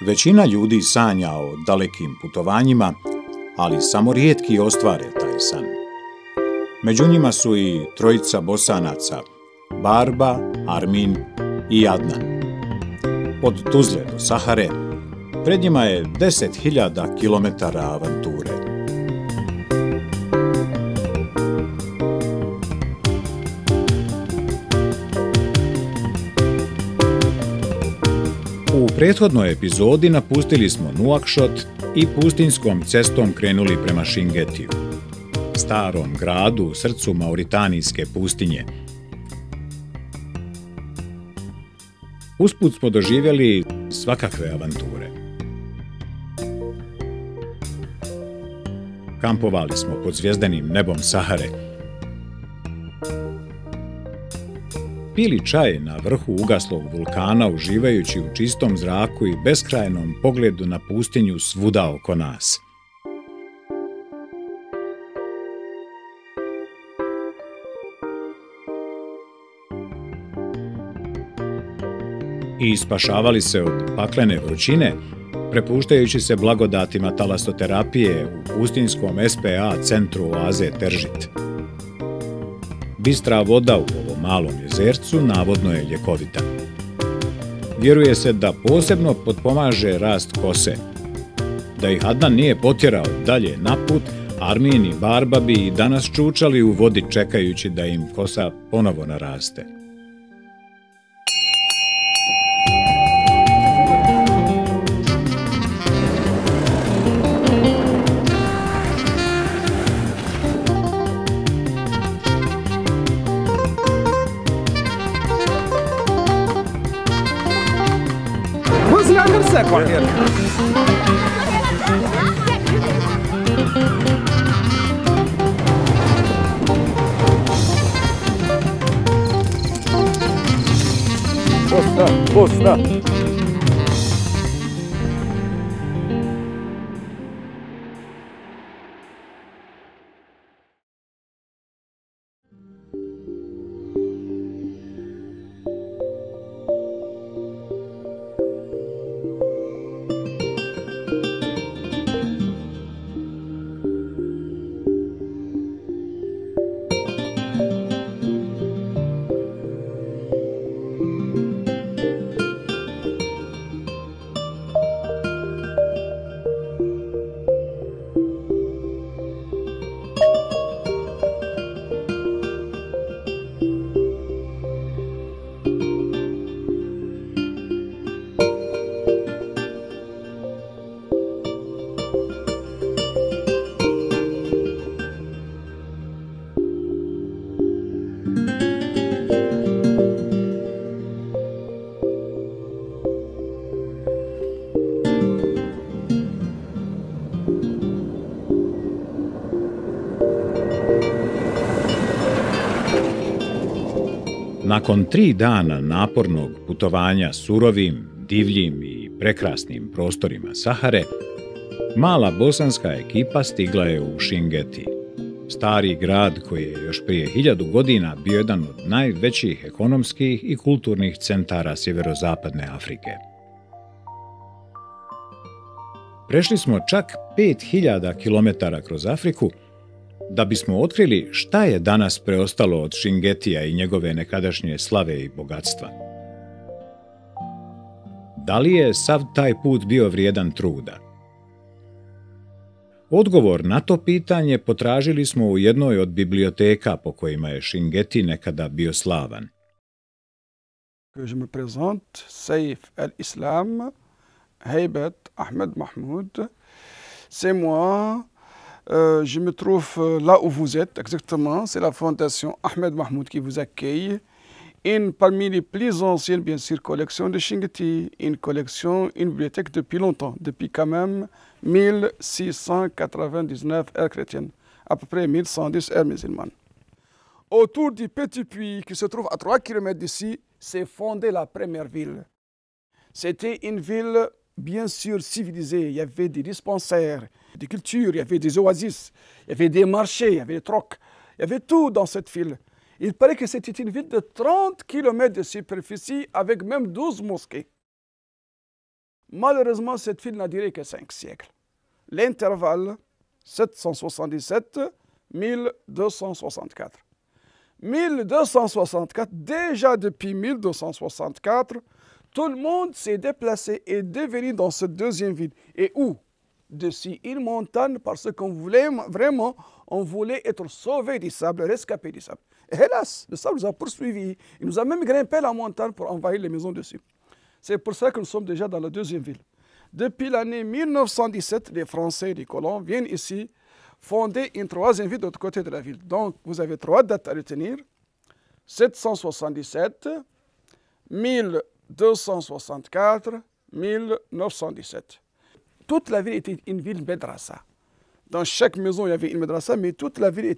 Većina ljudi sanja o dalekim putovanjima, ali samo rijetki ostvare taj san. Među njima su i trojica Bosanaca, Barba, Armin i Adnan. Od Tuzle do Sahare, pred njima je 10.000 kilometara avanture. U prethodnoj epizodi napustili smo Nuakšot i pustinjskom cestom krenuli prema Šingetiju, starom gradu u srcu Mauritanijske pustinje. Usput smo doživjeli svakakve avanture. Kampovali smo pod zvjezdanim nebom Sahare. Pili čaj na vrhu ugaslog vulkana uživajući u čistom zraku i beskrajnom pogledu na pustinju svuda oko nas. I spašavali se od paklene vrućine, prepuštajući se blagodatima talasoterapije u pustinjskom SPA centru oaze Teržit. Bistra voda u ovom malom jezercu navodno je ljekovita. Vjeruje se da posebno potpomaže rast kose. Da ih Adnan nije potjerao dalje na put, Armin i Barba bi i danas čučali u vodi čekajući da im kosa ponovo naraste. Posta. Nakon 3 dana napornog putovanja surovim, divljim i prekrasnim prostorima Sahare, mala bosanska ekipa stigla je u Šingeti, stari grad koji je još prije 1000 godina bio jedan od najvećih ekonomskih i kulturnih centara sjeverozapadne Afrike. Prešli smo čak 5000 kilometara kroz Afriku da bismo otkrili šta je danas preostalo od Šingetija i njegove nekadašnje slave i bogatstva. Da li je sav taj put bio vrijedan truda? Odgovor na to pitanje potražili smo u jednoj od biblioteka po kojima je Šingeti nekada bio slavan. Je me présente Saif al-Islam, Heibat Ahmed Mahmoud. C'est moi. Je me trouve là où vous êtes, exactement. C'est la fondation Ahmed Mahmoud qui vous accueille. Parmi les plus anciennes, bien sûr, collections de Šingeti, une bibliothèque depuis longtemps, depuis quand même 1699 ères chrétiennes, à peu près 1110 ères musulmanes. Autour du petit puits qui se trouve à 3 km d'ici, s'est fondée la première ville. C'était une ville bien sûr civilisée. Il y avait des dispensaires, des cultures, il y avait des oasis, il y avait des marchés, il y avait des trocs. Il y avait tout dans cette ville. Il paraît que c'était une ville de 30 km de superficie avec même 12 mosquées. Malheureusement, cette ville n'a duré que 5 siècles. L'intervalle 777-1264. 1264, déjà depuis 1264, tout le monde s'est déplacé et devenu dans cette deuxième ville. Et où? Dessus une montagne, parce qu'on voulait vraiment, on voulait être sauvé du sable, rescapé du sable. Et hélas, le sable nous a poursuivis. Il nous a même grimpé la montagne pour envahir les maisons dessus. C'est pour ça que nous sommes déjà dans la deuxième ville. Depuis l'année 1917, les Français, les colons, viennent ici fonder une troisième ville de l'autre côté de la ville. Donc, vous avez 3 dates à retenir. 777, 1264, 1917. Toute la ville était une ville médrasa. Dans chaque maison, il y avait une médrasa, mais toute la ville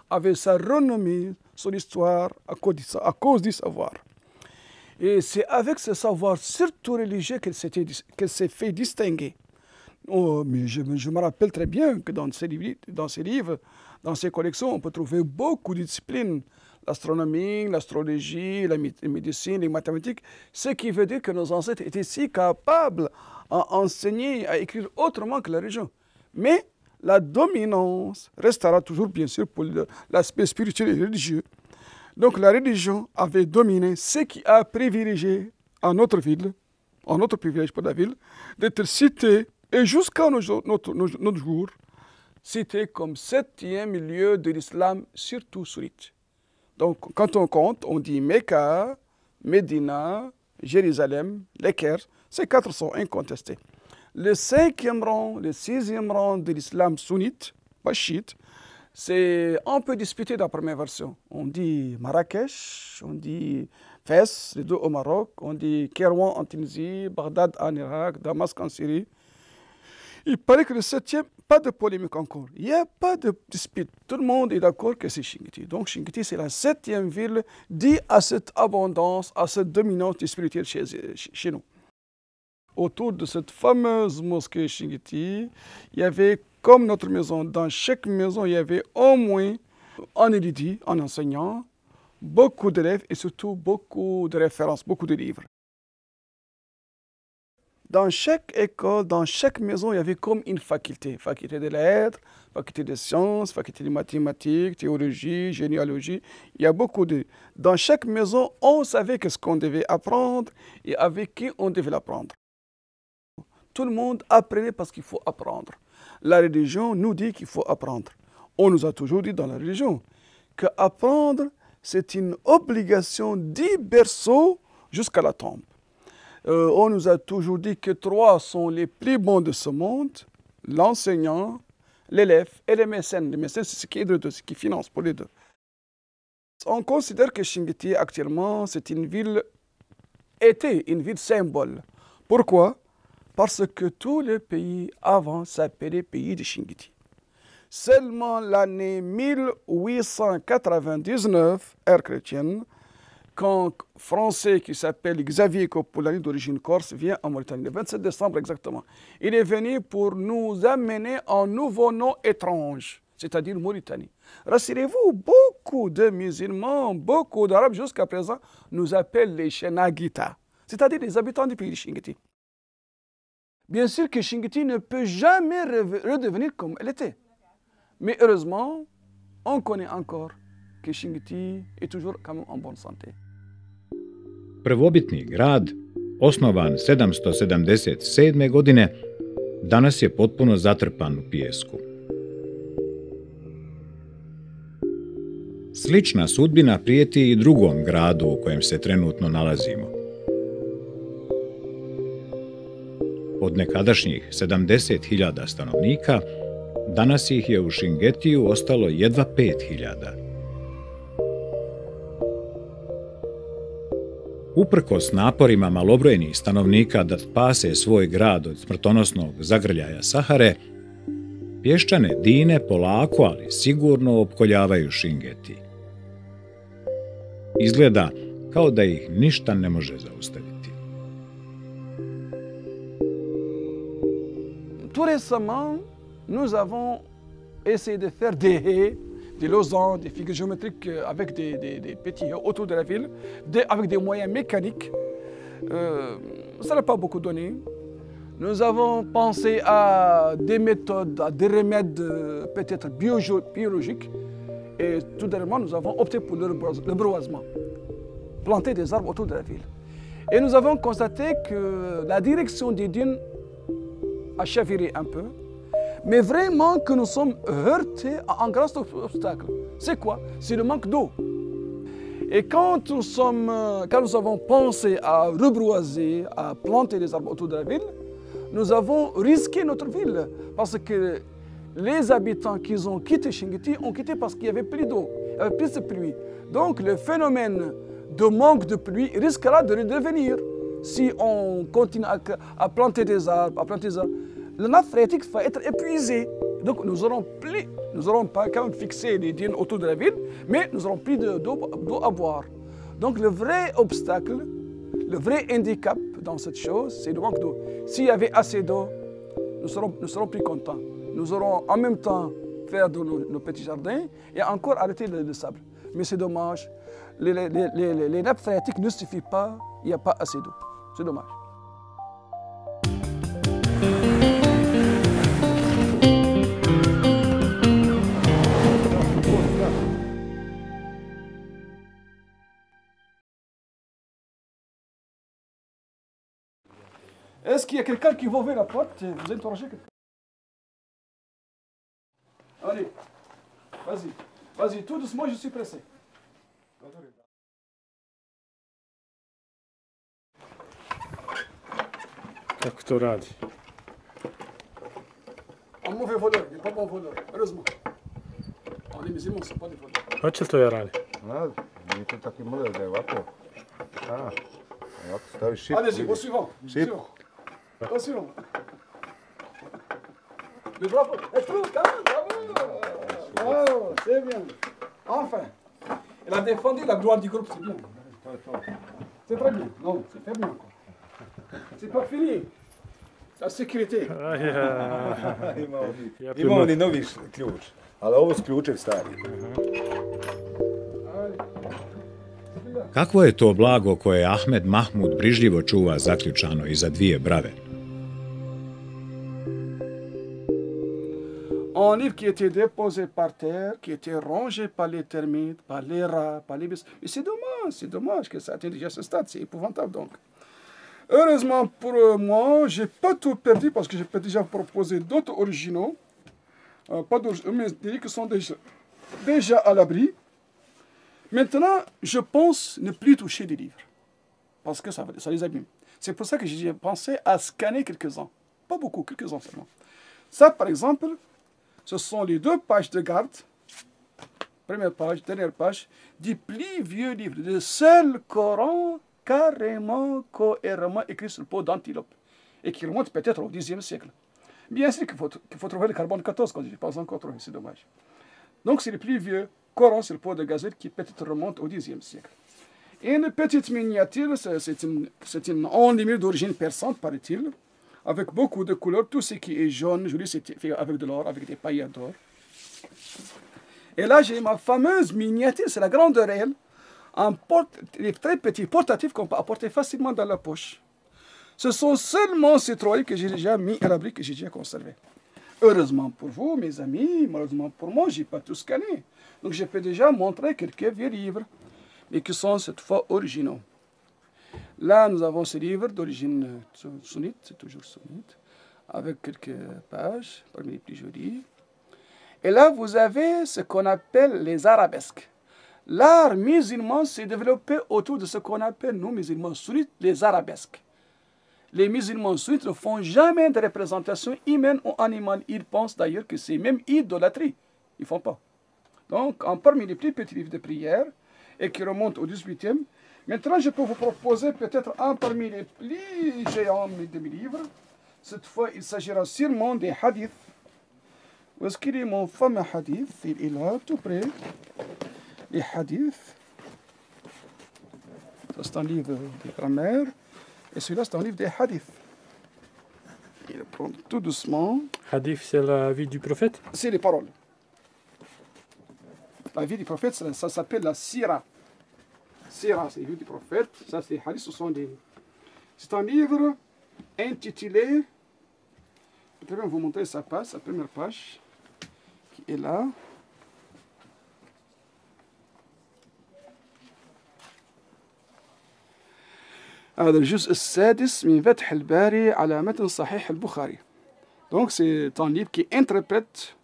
avait sa renommée, son histoire, à cause du savoir. Et c'est avec ce savoir, surtout religieux, qu'elle s'est fait distinguer. Oh, mais je me rappelle très bien que dans ces livres, dans ces collections, on peut trouver beaucoup de disciplines. L'astronomie, l'astrologie, la médecine, les mathématiques. Ce qui veut dire que nos ancêtres étaient si capables à enseigner, à écrire autrement que la religion. Mais la dominance restera toujours, bien sûr, pour l'aspect spirituel et religieux. Donc la religion avait dominé, ce qui a privilégié à notre ville, à notre privilège pour la ville, d'être cité, et jusqu'à nos jours, cité comme 7e lieu de l'islam, surtout sunnite. Donc quand on compte, on dit Mecca, Médina, Jérusalem, les Caire, ces 4 sont incontestés. Le 5e rang, le 6e rang de l'islam sunnite, pas chiite, c'est un peu disputé dans la première version. On dit Marrakech, on dit Fès, les deux au Maroc, on dit Kairouan en Tunisie, Bagdad en Irak, Damas en Syrie. Il paraît que le 7e, pas de polémique encore. Il n'y a pas de dispute. Tout le monde est d'accord que c'est Chinguetti. Donc Chinguetti, c'est la 7e ville dit à cette abondance, à cette dominance spirituelle chez nous. Autour de cette fameuse mosquée Chinguetti, il y avait, comme notre maison, dans chaque maison, il y avait au moins un érudit, un enseignant, beaucoup d'élèves et surtout beaucoup de références, beaucoup de livres. Dans chaque école, dans chaque maison, il y avait comme une faculté. Faculté des lettres, faculté des sciences, faculté de mathématiques, théologie, généalogie. Il y a beaucoup de... Dans chaque maison, on savait ce qu'on devait apprendre et avec qui on devait l'apprendre. Tout le monde apprenait parce qu'il faut apprendre. La religion nous dit qu'il faut apprendre. On nous a toujours dit dans la religion que apprendre, c'est une obligation du berceau jusqu'à la tombe. On nous a toujours dit que 3 sont les plus bons de ce monde, l'enseignant, l'élève et les mécènes. Les mécènes, c'est ce qui aide les deux, ce qui finance pour les deux. On considère que Chinguetti, actuellement, était une ville symbole. Pourquoi? Parce que tous les pays avant s'appelaient pays de Chinguetti. Seulement l'année 1899, ère chrétienne, quand un Français qui s'appelle Xavier Coppolani, d'origine corse, vient en Mauritanie, le 27 décembre exactement. Il est venu pour nous amener un nouveau nom étrange, c'est-à-dire Mauritanie. Rassurez-vous, beaucoup de musulmans, beaucoup d'arabes jusqu'à présent nous appellent les Chenagita, c'est-à-dire les habitants du pays de Chinguetti. Bien sûr que Chinguetti ne peut jamais redevenir comme elle était. Mais heureusement, on connaît encore que Chinguetti est toujours quand même en bonne santé. Prvobitni grad, osnovan 777. godine, danas je potpuno zatrpan u pijesku. Slična sudbina prijeti i drugom gradu u kojem se trenutno nalazimo. Od nekadašnjih 70.000 stanovnika, danas ih je u Chinguettiju ostalo jedva 5.000. Uprkos naporima malobrojnih stanovnika da spase svoj grad od smrtonosnog zagrljaja Sahare, pješčane dine polako, ali sigurno opkoljavaju Chinguetti. Izgleda kao da ih ništa ne može zaustaviti. Tout récemment, nous avons essayé de faire des haies, des losanges, des figures géométriques avec des petits haies autour de la ville, avec des moyens mécaniques. Ça n'a pas beaucoup donné. Nous avons pensé à des méthodes, à des remèdes peut-être biologiques. Et tout dernièrement, nous avons opté pour le reboisement. Planter des arbres autour de la ville. Et nous avons constaté que la direction des dunes a chaviré un peu. Mais vraiment que nous sommes heurtés à un grand obstacle. C'est quoi? C'est le manque d'eau. Et quand nous avons pensé à reboiser, à planter des arbres autour de la ville, nous avons risqué notre ville. Parce que les habitants qui ont quitté Chinguetti ont quitté parce qu'il n'y avait plus d'eau, il n'y avait plus de pluie. Donc le phénomène de manque de pluie risquera de redevenir si on continue à planter des arbres, La nappe phréatique va être épuisée. Donc nous n'aurons pas quand même fixé les dunes autour de la ville, mais nous n'aurons plus d'eau à boire. Donc le vrai obstacle, le vrai handicap dans cette chose, c'est le manque d'eau. S'il y avait assez d'eau, nous serons plus contents. Nous aurons en même temps faire de nos petits jardins et encore arrêter le sable. Mais c'est dommage, les nappes phréatiques ne suffisent pas, il n'y a pas assez d'eau. C'est dommage. Est-ce qu'il y a quelqu'un qui va ouvrir la porte et vous interrogez quelqu'un? Allez, vas-y, tout doucement, je suis pressé. Kako to radi? Un mauvais voleur, il n'est pas bon voleur, heureusement. Les musulmans ne sont pas des voleurs. Hoće li to ja radi? Nije to tako model da je ovako. Ovako staviš šipku. Allez-y, au suivant. Šipku. Au suivant. Mais bravo, bravo, bravo, c'est bien. Enfin, il a défendu la gloire du groupe, c'est bien. C'est très bien, non, c'est très bien. C'est pas fini. La sécurité. Imao ni novi ključ, ali ovo s ključem stari. Kakvo je to blago koje Ahmed Mahmud brižljivo čuva zaključano iza dvije brave? Un livre qui était déposé par terre, qui était rongé par les termites, par les rats, par les bêtes. Et c'est dommage que ça atteigne déjà ce stade, c'est épouvantable donc. Heureusement pour moi, je n'ai pas tout perdu parce que j'ai déjà proposé d'autres originaux, mais des livres qui sont déjà à l'abri. Maintenant, je pense ne plus toucher des livres parce que ça les abîme. C'est pour ça que j'ai pensé à scanner quelques-uns. Pas beaucoup, quelques-uns seulement. Ça, par exemple, ce sont les 2 pages de garde, première page, dernière page, du plus vieux livre, le seul Coran carrément, cohéremment écrit sur le pot d'antilope, et qui remonte peut-être au Xe siècle. Bien sûr qu'il faut trouver le carbone 14, quand je n'ai pas encore trouvé, c'est dommage. Donc c'est le plus vieux Coran sur le pot de gazelle qui peut-être remonte au Xe siècle. Et une petite miniature, c'est une enluminure d'origine persante, paraît-il, avec beaucoup de couleurs. Tout ce qui est jaune, joli, c'est fait avec de l'or, avec des paillettes d'or. Et là, j'ai ma fameuse miniature, c'est la grande réelle, des très petits portatifs qu'on peut apporter facilement dans la poche. Ce sont seulement ces 3 que j'ai déjà mis à l'abri, que j'ai déjà conservé. Heureusement pour vous, mes amis, malheureusement pour moi, je n'ai pas tout scanné. Donc je peux déjà montrer quelques vieux livres, mais qui sont cette fois originaux. Là, nous avons ce livre d'origine sunnite, c'est toujours sunnite, avec quelques pages, parmi les plus jolies. Et là, vous avez ce qu'on appelle les arabesques. L'art musulman s'est développé autour de ce qu'on appelle, nous, musulmans sunnites, les arabesques. Les musulmans sunnites ne font jamais de représentation humaine ou animale. Ils pensent d'ailleurs que c'est même idolâtrie. Ils ne font pas. Donc, parmi les plus petits livres de prière, et qui remontent au 18e, maintenant, je peux vous proposer peut-être un parmi les plus géants de mes livres. Cette fois, il s'agira sûrement des hadiths. Où est-ce qu'il est mon fameux hadith? Il est là, tout près. Les hadiths. Ça, c'est un livre de grammaire. Et celui-là, c'est un livre des hadiths. Il prend tout doucement. Hadith, c'est la vie du prophète? C'est les paroles. La vie du prophète, ça s'appelle la sira. Sira, c'est la vie du prophète. Ça, c'est les hadiths, ce sont des... C'est un livre intitulé Je vais vous montrer sa page, sa première page, qui est là. هذا الجزء السادس من فتح الباري على متن صحيح البخاري. Donc c'est un livre qui interprète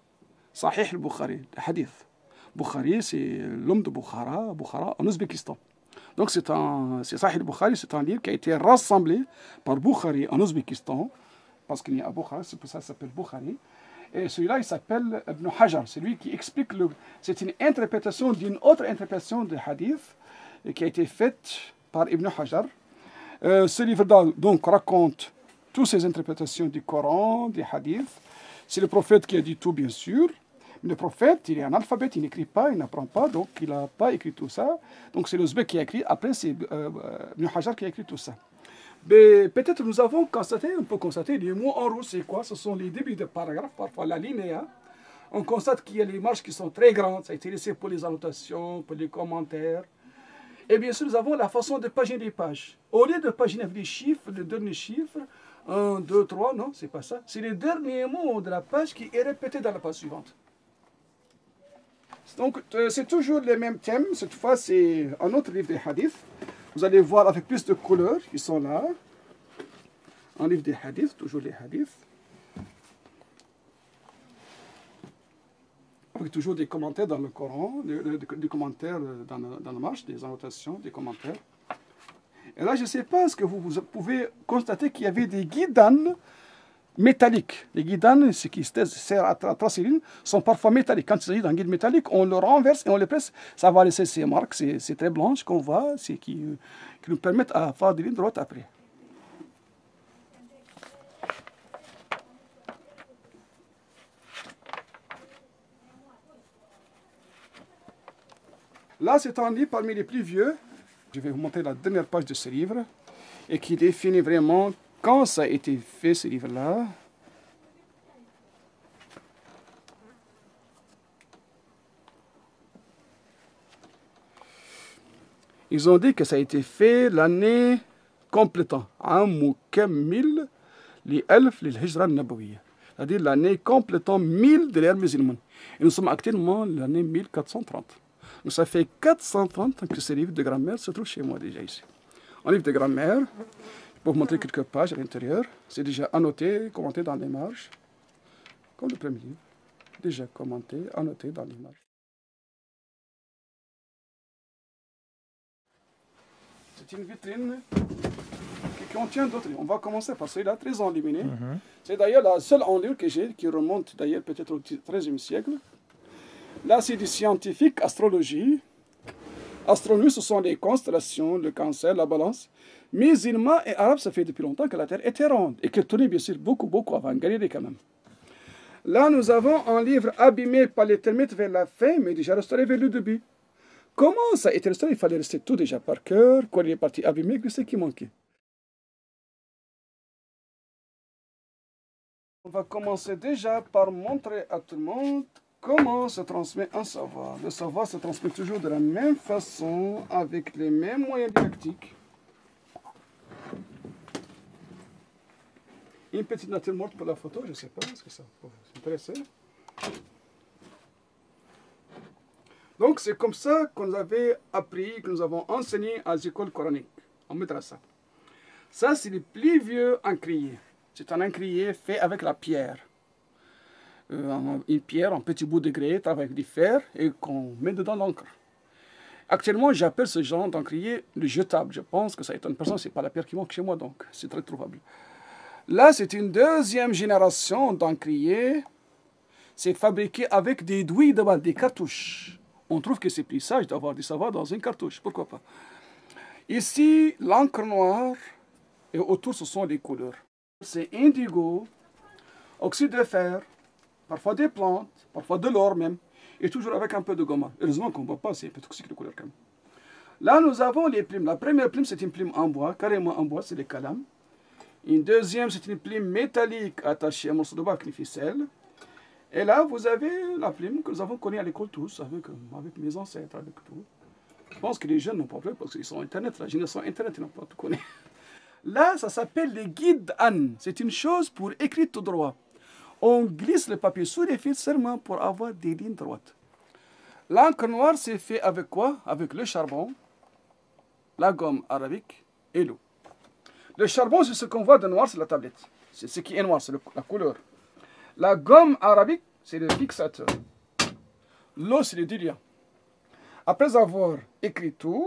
Sahih al-Bukhari, le hadith. Bukhari, c'est l'homme de Bukhara, en Ouzbékistan. Donc c'est Sahih al-Bukhari, c'est un livre qui a été rassemblé par Bukhari en Ouzbékistan, parce qu'il y a Bukhara, c'est pour ça qu'il s'appelle Bukhari. Et celui-là, il s'appelle Ibn Hajar, c'est lui qui explique, c'est une interprétation d'une autre interprétation de hadith qui a été faite par Ibn Hajar. Ce livre-là donc raconte toutes ces interprétations du Coran, des hadiths. C'est le prophète qui a dit tout, bien sûr. Le prophète, il est analphabète, il n'écrit pas, il n'apprend pas, donc il n'a pas écrit tout ça. Donc c'est l'Ouzbek qui a écrit, après c'est Ibn Hajar qui a écrit tout ça. Mais peut-être nous avons constaté, on peut constater, les mots en rouge, c'est quoi? Ce sont les débuts de paragraphes, parfois la linéa. On constate qu'il y a les marges qui sont très grandes, ça a été laissé pour les annotations, pour les commentaires. Et bien sûr, nous avons la façon de paginer les pages. Au lieu de paginer avec des chiffres, le dernier chiffre, 1, 2, 3, non, c'est pas ça. C'est le dernier mot de la page qui est répété dans la page suivante. Donc, c'est toujours le même thème. Cette fois, c'est un autre livre des hadiths. Vous allez voir avec plus de couleurs qui sont là. Un livre des hadiths, toujours les hadiths. Avec toujours des commentaires dans le Coran, des commentaires dans la marche, des annotations, des commentaires. Et là, je ne sais pas, est-ce que vous pouvez constater qu'il y avait des guidanes métalliques. Les guidanes, ce qui sert à tracer les lignes, sont parfois métalliques. Quand il s'agit d'un guide métallique, on le renverse et on le presse. Ça va laisser ces marques, c'est très blanche qu'on voit, qui nous permettent à faire des lignes droites après. Là, c'est un livre parmi les plus vieux. Je vais vous montrer la dernière page de ce livre et qui définit vraiment quand ça a été fait, ce livre-là. Ils ont dit que ça a été fait l'année complétant, عام مكمل لألف للهجرة النبوية, c'est-à-dire l'année complétant 1000 de l'ère musulmane. Et nous sommes actuellement l'année 1430. Donc ça fait 430 ans que ce livre de grammaire se trouve chez moi déjà ici. Un livre de grammaire, pour vous montrer quelques pages à l'intérieur, c'est déjà annoté, commenté dans les marges, comme le premier livre, déjà commenté, annoté dans les marges. C'est une vitrine qui contient d'autres livres. On va commencer par celui-là, très enluminé. C'est d'ailleurs la seule enlume que j'ai, qui remonte d'ailleurs peut-être au XIIIe siècle. Là, c'est du scientifique, astrologie. Astronomie, ce sont les constellations, le cancer, la balance. Musulman et arabe, ça fait depuis longtemps que la Terre était ronde et qu'elle tournait bien sûr beaucoup avant Galilée quand même. Là, nous avons un livre abîmé par les termites vers la fin, mais déjà restauré vers le début. Comment ça a été restauré? Il fallait rester tout déjà par cœur, quoi, les parties abîmées, que ce qui manquait. On va commencer déjà par montrer à tout le monde comment se transmet un savoir. Le savoir se transmet toujours de la même façon, avec les mêmes moyens didactiques. Une petite nature morte pour la photo, je ne sais pas, est-ce que ça peut vous intéresser? Donc c'est comme ça qu'on avait appris, que nous avons enseigné à l'école coranique, en madrasa. Ça, c'est le plus vieux encrier. C'est un encrier fait avec la pierre. Une pierre en petit bout de grès, travaillé avec du fer, et qu'on met dedans l'encre. Actuellement, j'appelle ce genre d'encrier le jetable. Je pense que ça étonne personne, ce n'est pas la pierre qui manque chez moi, donc c'est très trouvable. Là, c'est une deuxième génération d'encriers. C'est fabriqué avec des douilles de balle, des cartouches. On trouve que c'est plus sage d'avoir du savoir dans une cartouche, pourquoi pas. Ici, l'encre noire, et autour, ce sont les couleurs. C'est indigo, oxyde de fer, parfois des plantes, parfois de l'or même, et toujours avec un peu de gomme. Heureusement qu'on ne voit pas, c'est un peu toxique de couleur quand même. Là, nous avons les plumes. La première plume, c'est une plume en bois, carrément en bois, c'est les calams. Une deuxième, c'est une plume métallique attachée à un morceau de bois avec une ficelle. Et là, vous avez la plume que nous avons connue à l'école tous, avec mes ancêtres, avec tout. Je pense que les jeunes n'ont pas peur parce qu'ils sont Internet, la génération Internet, ils n'ont pas tout connu. Là, ça s'appelle les guides Anne. C'est une chose pour écrire tout droit. on glisse le papier sous les fils seulement pour avoir des lignes droites. L'encre noire, c'est fait avec quoi? Avec le charbon, la gomme arabique et l'eau. Le charbon, c'est ce qu'on voit de noir, c'est la tablette. C'est ce qui est noir, c'est la couleur. La gomme arabique, c'est le fixateur. L'eau, c'est le diluant. Après avoir écrit tout,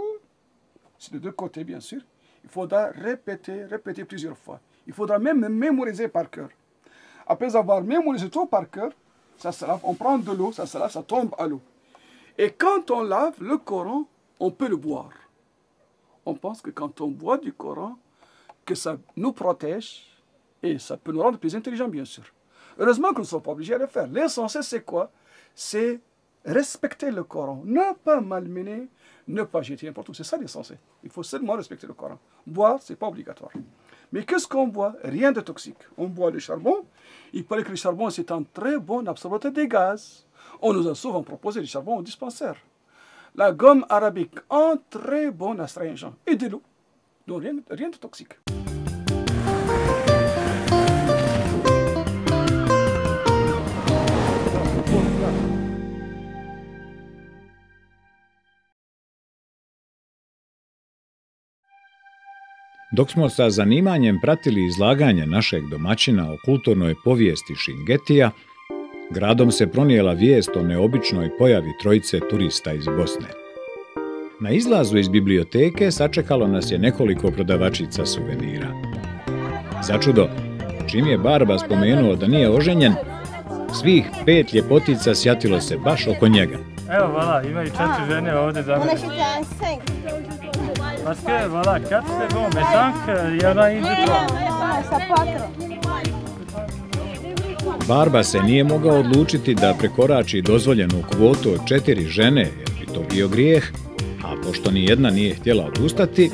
c'est de deux côtés, bien sûr, il faudra répéter plusieurs fois. Il faudra même mémoriser par cœur. Après avoir mémorisé tout par cœur, ça se lave, on prend de l'eau, ça se lave, ça tombe à l'eau. Et quand on lave le Coran, on peut le boire. On pense que quand on boit du Coran, que ça nous protège et ça peut nous rendre plus intelligents, bien sûr. Heureusement que nous ne sommes pas obligés à le faire. L'essentiel, c'est quoi? C'est respecter le Coran. Ne pas malmener, ne pas jeter n'importe où. C'est ça l'essentiel. Il faut seulement respecter le Coran. Boire, ce n'est pas obligatoire. Mais qu'est-ce qu'on boit? Rien de toxique. On boit le charbon. Il paraît que le charbon, c'est un très bon absorbateur des gaz. On nous a souvent proposé du charbon au dispensaire. La gomme arabique, un très bon astringent. Et de l'eau. Donc rien de toxique. Dok smo sa zanimanjem pratili izlaganje našeg domaćina o kulturnoj povijesti Šingetija, gradom se pronijela vijest o neobičnoj pojavi trojice turista iz Bosne. Na izlazu iz biblioteke sačekalo nas je nekoliko prodavačica suvenira. Začudo, čim je Barba spomenuo da nije oženjen, svih 5 ljepotica sjatilo se baš oko njega. Evo, vala, imaju 4 žene ovdje za mene. Parce que, voilà, 4 c'est bon, mais 5, il y en a une de trop. Barba se nije mogao odlučiti da prekorači dozvoljenu kvotu od 4 žene, jer bi to bio grijeh, a pošto ni jedna nije htjela odustati,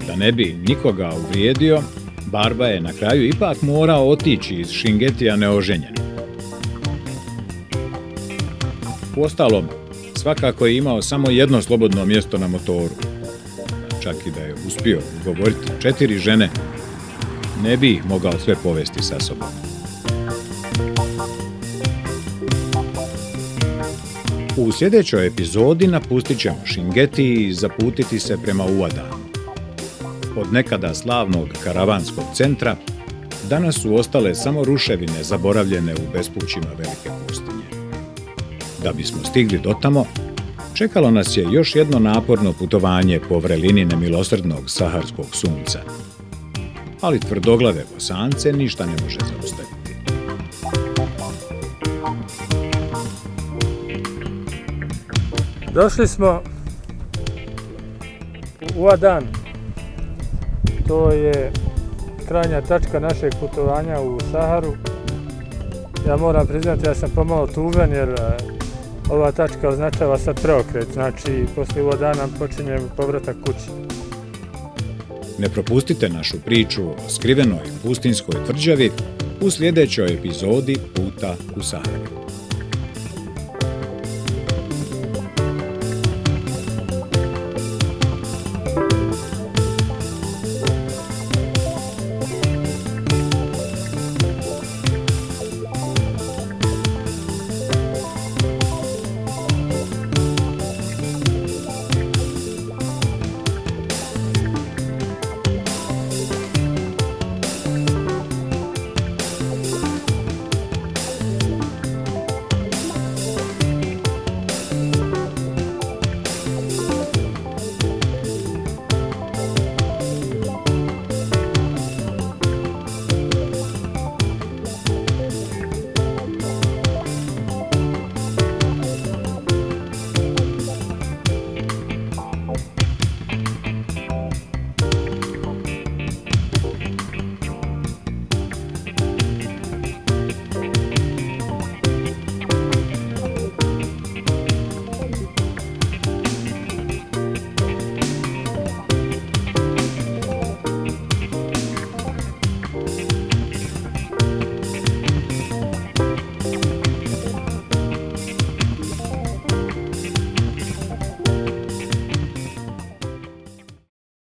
da ne bi nikoga uvrijedio, Barba je na kraju ipak morao otići iz Šingetija neoženjen. Uostalom, svakako je imao samo jedno slobodno mjesto na motoru. Čak i da je uspio ugovoriti 4 žene, ne bi ih mogao sve povesti sa sobom. U sljedećoj epizodi napustit ćemo Šingeti i zaputiti se prema Uadanu. Od nekada slavnog karavanskog centra, danas su ostale samo ruševine zaboravljene u bespućima velike pustinje. Da bismo stigli dotamo, čekalo nas je još jedno naporno putovanje po vrelini nemilosrdnog saharskog sunca. Ali tvrdoglave Bosance ništa ne može zaustaviti. Došli smo u Uadan. To je krajnja tačka našeg putovanja u Saharu. Ja moram priznati, ja sam pomalo tužan jer ova tačka označava sad preokret, znači poslije Uadana počinje povratak kući. Ne propustite našu priču o skrivenoj pustinskoj tvrđavi u sljedećoj epizodi Puta u Saharu.